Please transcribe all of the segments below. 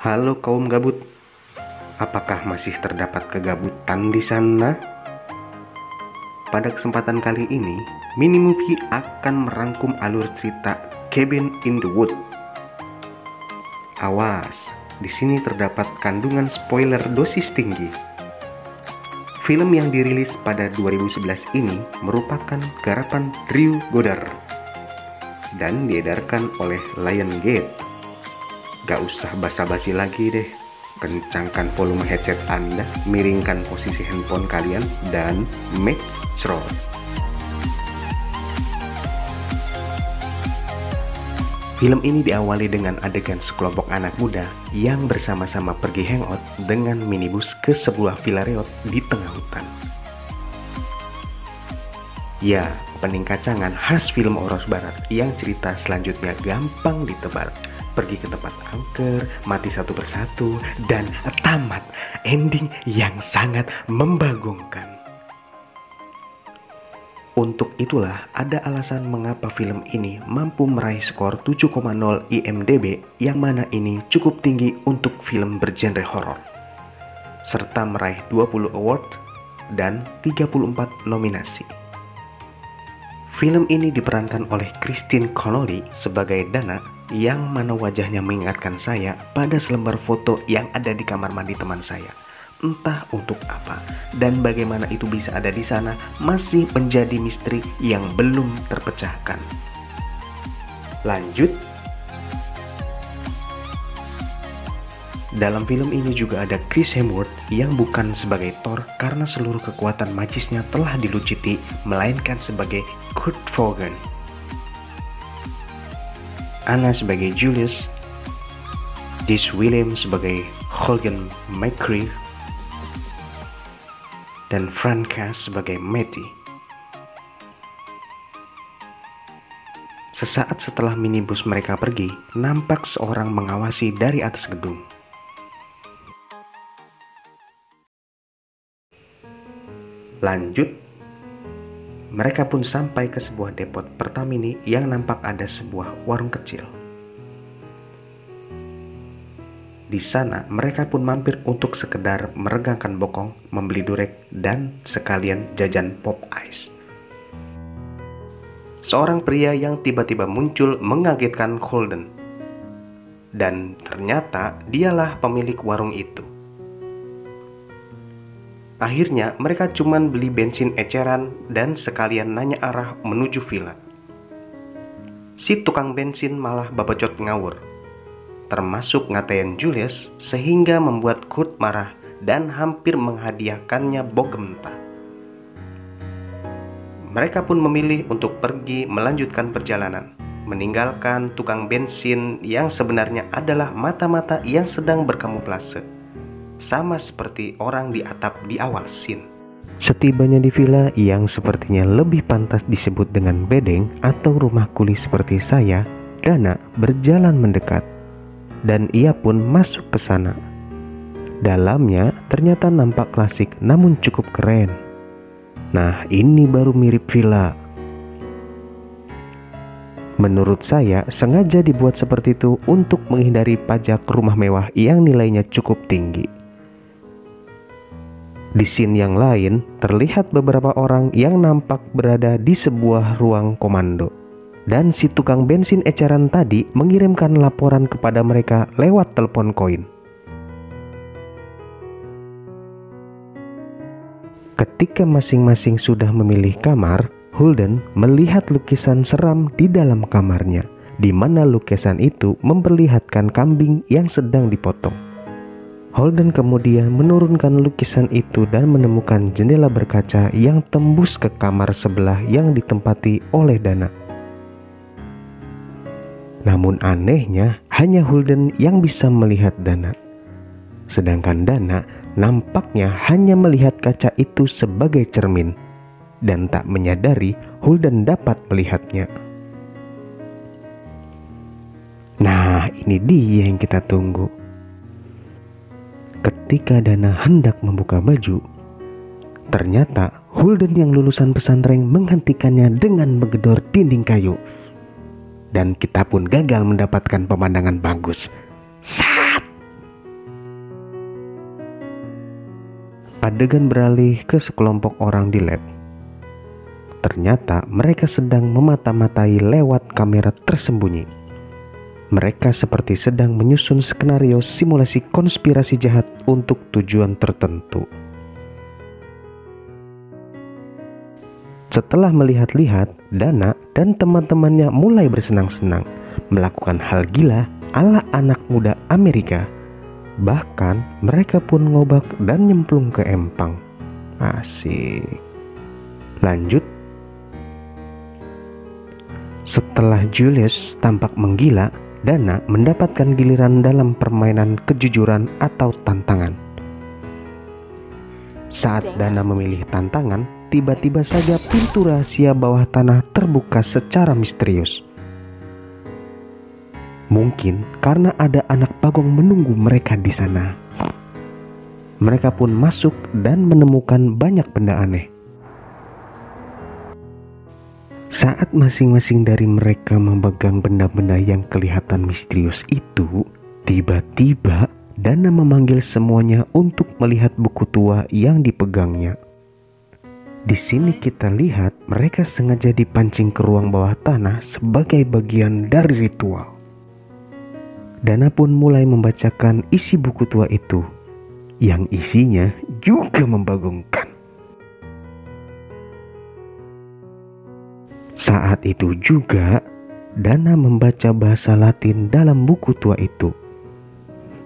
Halo kaum gabut, apakah masih terdapat kegabutan di sana? Pada kesempatan kali ini, Mini Movie akan merangkum alur cerita Cabin in the Wood. Awas, di sini terdapat kandungan spoiler dosis tinggi. Film yang dirilis pada 2011 ini merupakan garapan Drew Goddard dan diedarkan oleh Lionsgate. Gak usah basa-basi lagi deh. Kencangkan volume headset Anda, miringkan posisi handphone kalian, dan make sure. Film ini diawali dengan adegan sekelompok anak muda yang bersama-sama pergi hangout dengan minibus ke sebuah villa resort di tengah hutan. Ya, opening kacangan khas film horor barat yang cerita selanjutnya gampang ditebak. Pergi ke tempat angker, mati satu persatu, dan tamat ending yang sangat membagongkan. Untuk itulah ada alasan mengapa film ini mampu meraih skor 7,0 IMDb, yang mana ini cukup tinggi untuk film bergenre horor, serta meraih 20 award dan 34 nominasi. Film ini diperankan oleh Christine Connolly sebagai Dana, yang mana wajahnya mengingatkan saya pada selembar foto yang ada di kamar mandi teman saya. Entah untuk apa dan bagaimana itu bisa ada di sana masih menjadi misteri yang belum terpecahkan. Lanjut. Dalam film ini juga ada Chris Hemsworth yang bukan sebagai Thor karena seluruh kekuatan magisnya telah dilucuti, melainkan sebagai Kurt Vaughn. Anna sebagai Julius, Dish Williams sebagai Hogan McCree, dan Franca sebagai Matty. Sesaat setelah minibus mereka pergi, nampak seorang mengawasi dari atas gedung. Lanjut, mereka pun sampai ke sebuah depot Pertamini yang nampak ada sebuah warung kecil. Di sana mereka pun mampir untuk sekedar meregangkan bokong, membeli durek, dan sekalian jajan pop ice. Seorang pria yang tiba-tiba muncul mengagetkan Holden, dan ternyata dialah pemilik warung itu. Akhirnya mereka cuman beli bensin eceran dan sekalian nanya arah menuju villa. Si tukang bensin malah babacot ngawur, termasuk ngatain Julius, sehingga membuat Kurt marah dan hampir menghadiahkannya bogem mentah. Mereka pun memilih untuk pergi melanjutkan perjalanan, meninggalkan tukang bensin yang sebenarnya adalah mata-mata yang sedang berkamuflase, sama seperti orang di atap di awal scene. Setibanya di villa yang sepertinya lebih pantas disebut dengan bedeng atau rumah kuli seperti saya, Dana berjalan mendekat dan ia pun masuk ke sana. Dalamnya ternyata nampak klasik namun cukup keren. Nah, ini baru mirip villa. Menurut saya sengaja dibuat seperti itu untuk menghindari pajak rumah mewah yang nilainya cukup tinggi. Di scene yang lain, terlihat beberapa orang yang nampak berada di sebuah ruang komando. Dan si tukang bensin eceran tadi mengirimkan laporan kepada mereka lewat telepon koin. Ketika masing-masing sudah memilih kamar, Holden melihat lukisan seram di dalam kamarnya, di mana lukisan itu memperlihatkan kambing yang sedang dipotong. Holden kemudian menurunkan lukisan itu dan menemukan jendela berkaca yang tembus ke kamar sebelah yang ditempati oleh Dana. Namun anehnya hanya Holden yang bisa melihat Dana, sedangkan Dana nampaknya hanya melihat kaca itu sebagai cermin dan tak menyadari Holden dapat melihatnya. Nah, ini dia yang kita tunggu. Ketika Dana hendak membuka baju, ternyata Holden yang lulusan pesantren menghentikannya dengan menggedor dinding kayu. Dan kita pun gagal mendapatkan pemandangan bagus. Sat! Adegan beralih ke sekelompok orang di lab. Ternyata mereka sedang memata-matai lewat kamera tersembunyi. Mereka seperti sedang menyusun skenario simulasi konspirasi jahat untuk tujuan tertentu. Setelah melihat-lihat, Dana dan teman-temannya mulai bersenang-senang melakukan hal gila ala anak muda Amerika. Bahkan mereka pun ngobak dan nyemplung ke empang. Asik. Lanjut. Setelah Julius tampak menggila, Dana mendapatkan giliran dalam permainan kejujuran atau tantangan. Saat Dana memilih tantangan, tiba-tiba saja pintu rahasia bawah tanah terbuka secara misterius. Mungkin karena ada anak bagong menunggu mereka di sana. Mereka pun masuk dan menemukan banyak benda aneh. Saat masing-masing dari mereka memegang benda-benda yang kelihatan misterius itu, tiba-tiba Dana memanggil semuanya untuk melihat buku tua yang dipegangnya. Di sini kita lihat mereka sengaja dipancing ke ruang bawah tanah sebagai bagian dari ritual. Dana pun mulai membacakan isi buku tua itu, yang isinya juga membagongkan. Saat itu juga, Dana membaca bahasa Latin dalam buku tua itu,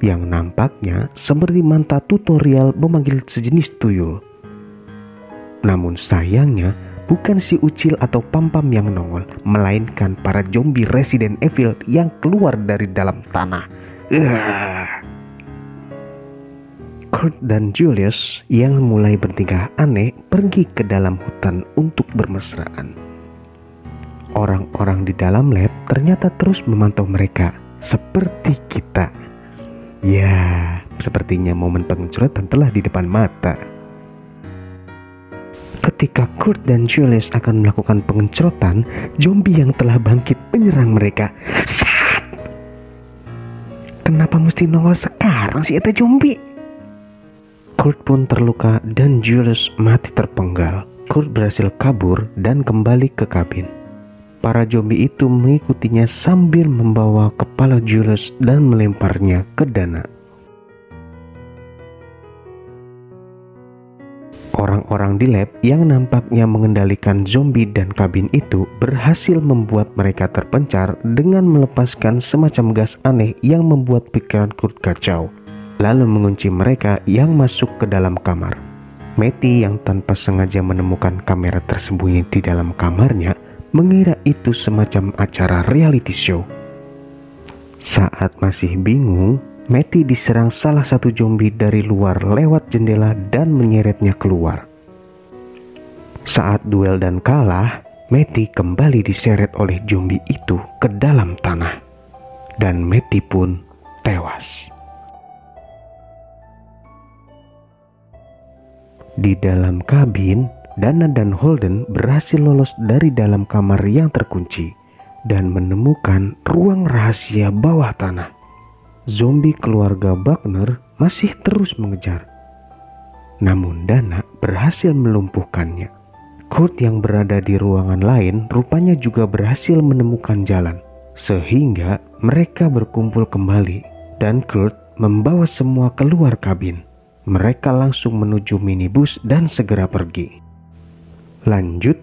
yang nampaknya seperti manta tutorial memanggil sejenis tuyul. Namun sayangnya, bukan si Ucil atau Pam-Pam yang nongol, melainkan para zombie Resident Evil yang keluar dari dalam tanah. Kurt dan Julius yang mulai bertingkah aneh pergi ke dalam hutan untuk bermesraan. Orang-orang di dalam lab ternyata terus memantau mereka, seperti kita. Ya, sepertinya momen pengecoretan telah di depan mata. Ketika Kurt dan Julius akan melakukan pengecoretan, zombie yang telah bangkit menyerang mereka. Saat! Kenapa mesti nongol sekarang sih eta zombie? Kurt pun terluka dan Julius mati terpenggal. Kurt berhasil kabur dan kembali ke kabin. Para zombie itu mengikutinya sambil membawa kepala Julius dan melemparnya ke Dana. Orang-orang di lab yang nampaknya mengendalikan zombie dan kabin itu berhasil membuat mereka terpencar dengan melepaskan semacam gas aneh yang membuat pikiran Kurt kacau, lalu mengunci mereka yang masuk ke dalam kamar. Matty yang tanpa sengaja menemukan kamera tersembunyi di dalam kamarnya mengira itu semacam acara reality show. Saat masih bingung, Matty diserang salah satu zombie dari luar lewat jendela dan menyeretnya keluar. Saat duel dan kalah, Matty kembali diseret oleh zombie itu ke dalam tanah. Dan Matty pun tewas. Di dalam kabin, Dana dan Holden berhasil lolos dari dalam kamar yang terkunci dan menemukan ruang rahasia bawah tanah. Zombie keluarga Buckner masih terus mengejar. Namun Dana berhasil melumpuhkannya. Kurt yang berada di ruangan lain rupanya juga berhasil menemukan jalan. Sehingga mereka berkumpul kembali dan Kurt membawa semua keluar kabin. Mereka langsung menuju minibus dan segera pergi. Lanjut.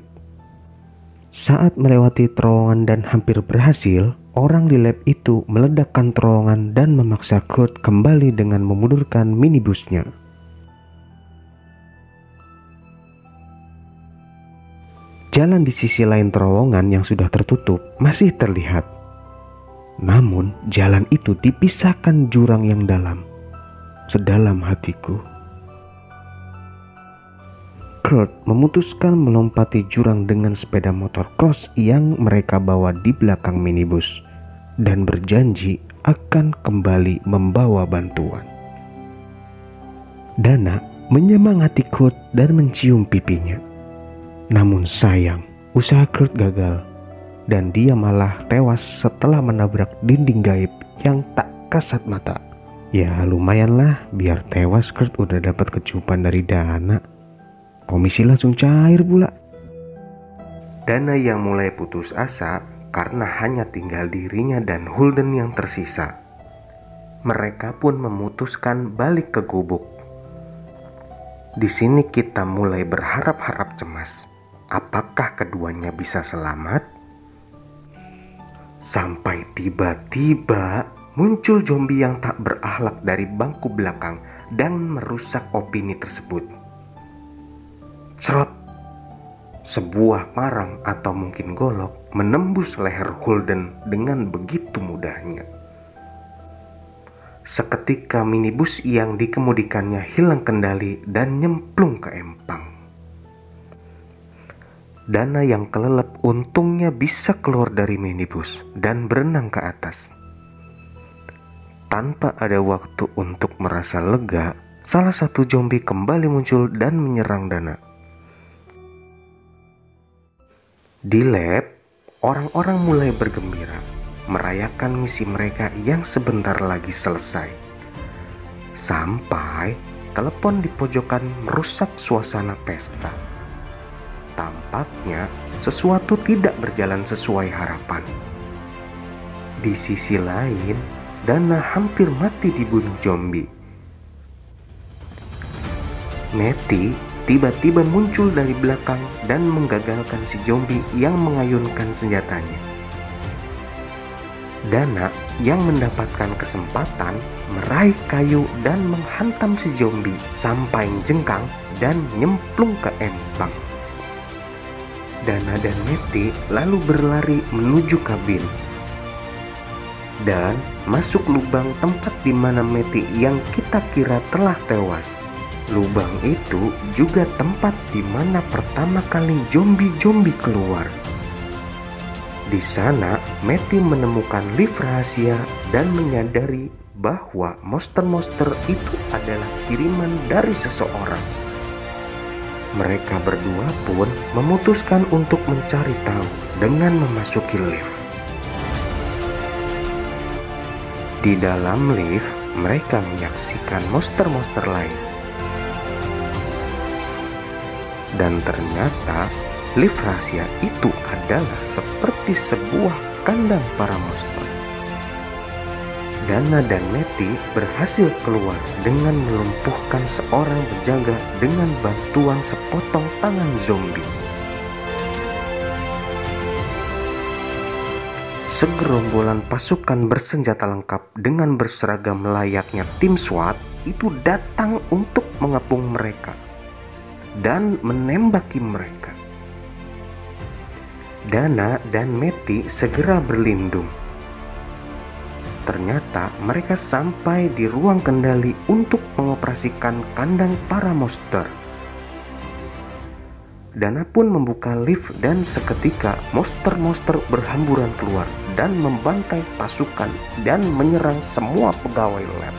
Saat melewati terowongan dan hampir berhasil, orang di lab itu meledakkan terowongan dan memaksa Kurt kembali dengan memundurkan minibusnya. Jalan di sisi lain terowongan yang sudah tertutup masih terlihat. Namun jalan itu dipisahkan jurang yang dalam, sedalam hatiku. Kurt memutuskan melompati jurang dengan sepeda motor cross yang mereka bawa di belakang minibus dan berjanji akan kembali membawa bantuan. Dana menyemangati Kurt dan mencium pipinya. Namun sayang, usaha Kurt gagal dan dia malah tewas setelah menabrak dinding gaib yang tak kasat mata. Ya lumayan lah, biar tewas Kurt udah dapat kecupan dari Dana. Komisi langsung cair pula. Dana yang mulai putus asa karena hanya tinggal dirinya dan Holden yang tersisa. Mereka pun memutuskan balik ke gubuk. Di sini kita mulai berharap-harap cemas. Apakah keduanya bisa selamat? Sampai tiba-tiba muncul zombie yang tak berakhlak dari bangku belakang dan merusak opini tersebut. Cerot! Sebuah parang atau mungkin golok menembus leher Holden dengan begitu mudahnya. Seketika minibus yang dikemudikannya hilang kendali dan nyemplung ke empang. Dana yang kelelep untungnya bisa keluar dari minibus dan berenang ke atas. Tanpa ada waktu untuk merasa lega, salah satu zombie kembali muncul dan menyerang Dana. Di lab, orang-orang mulai bergembira, merayakan misi mereka yang sebentar lagi selesai. Sampai telepon di pojokan merusak suasana pesta. Tampaknya sesuatu tidak berjalan sesuai harapan. Di sisi lain, Dana hampir mati dibunuh zombie. Matty tiba-tiba muncul dari belakang dan menggagalkan si zombie yang mengayunkan senjatanya. Dana yang mendapatkan kesempatan meraih kayu dan menghantam si zombie sampai jengkang dan nyemplung ke empang. Dana dan Matty lalu berlari menuju kabin dan masuk lubang tempat di mana Matty yang kita kira telah tewas. Lubang itu juga tempat di mana pertama kali zombie-zombie keluar. Di sana Matty menemukan lift rahasia dan menyadari bahwa monster-monster itu adalah kiriman dari seseorang. Mereka berdua pun memutuskan untuk mencari tahu dengan memasuki lift. Di dalam lift, mereka menyaksikan monster-monster lain. Dan ternyata lift rahasia itu adalah seperti sebuah kandang para monster. Dana dan Matty berhasil keluar dengan melumpuhkan seorang penjaga dengan bantuan sepotong tangan zombie. Segerombolan pasukan bersenjata lengkap dengan berseragam layaknya tim SWAT itu datang untuk mengepung mereka dan menembaki mereka. Dana dan Matty segera berlindung. Ternyata mereka sampai di ruang kendali untuk mengoperasikan kandang para monster. Dana pun membuka lift dan seketika monster-monster berhamburan keluar dan membantai pasukan dan menyerang semua pegawai lab.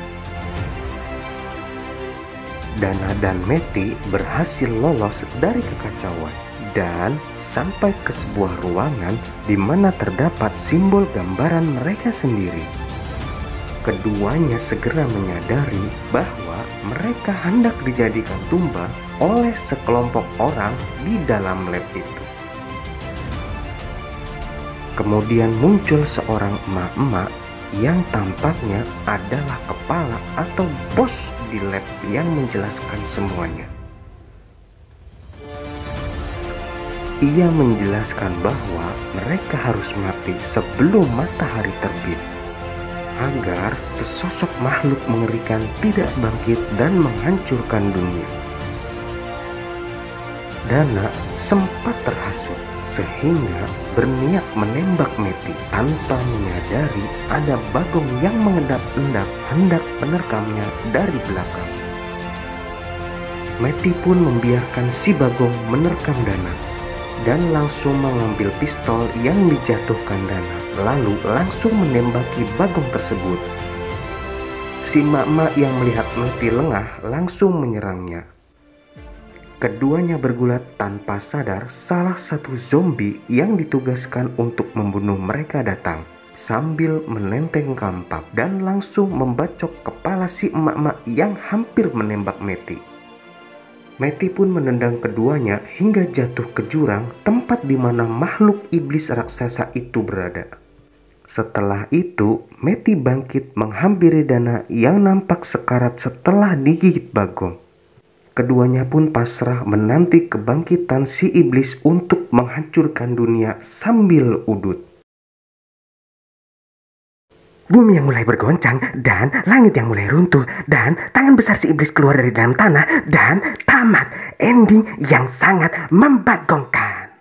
Dana dan Matty berhasil lolos dari kekacauan dan sampai ke sebuah ruangan di mana terdapat simbol gambaran mereka sendiri. Keduanya segera menyadari bahwa mereka hendak dijadikan tumbal oleh sekelompok orang di dalam lab itu. Kemudian muncul seorang emak-emak yang tampaknya adalah kepala atau bos di lab yang menjelaskan semuanya. Ia menjelaskan bahwa mereka harus mati sebelum matahari terbit, agar sesosok makhluk mengerikan tidak bangkit dan menghancurkan dunia. Dana sempat terhasut sehingga berniat menembak Matty tanpa menyadari ada Bagong yang mengendap-endap hendak menerkamnya dari belakang. Matty pun membiarkan si Bagong menerkam Dana dan langsung mengambil pistol yang dijatuhkan Dana, lalu langsung menembaki Bagong tersebut. Si mak-mak yang melihat Matty lengah langsung menyerangnya. Keduanya bergulat tanpa sadar salah satu zombie yang ditugaskan untuk membunuh mereka datang sambil menenteng kampak dan langsung membacok kepala si emak-emak yang hampir menembak Meti. Meti pun menendang keduanya hingga jatuh ke jurang tempat di mana makhluk iblis raksasa itu berada. Setelah itu, Meti bangkit menghampiri Dana yang nampak sekarat setelah digigit bagong. Keduanya pun pasrah menanti kebangkitan si iblis untuk menghancurkan dunia sambil udut. Bumi yang mulai bergoncang, dan langit yang mulai runtuh, dan tangan besar si iblis keluar dari dalam tanah, dan tamat. Ending yang sangat membagongkan.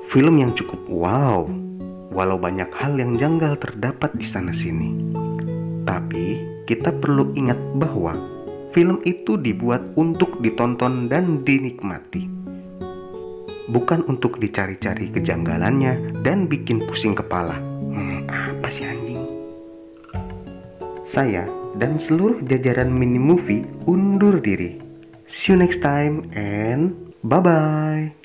Film yang cukup wow, walau banyak hal yang janggal terdapat di sana-sini. Tapi, kita perlu ingat bahwa film itu dibuat untuk ditonton dan dinikmati, bukan untuk dicari-cari kejanggalannya dan bikin pusing kepala. Apa sih anjing? Saya dan seluruh jajaran Mini Movie undur diri. See you next time and bye-bye.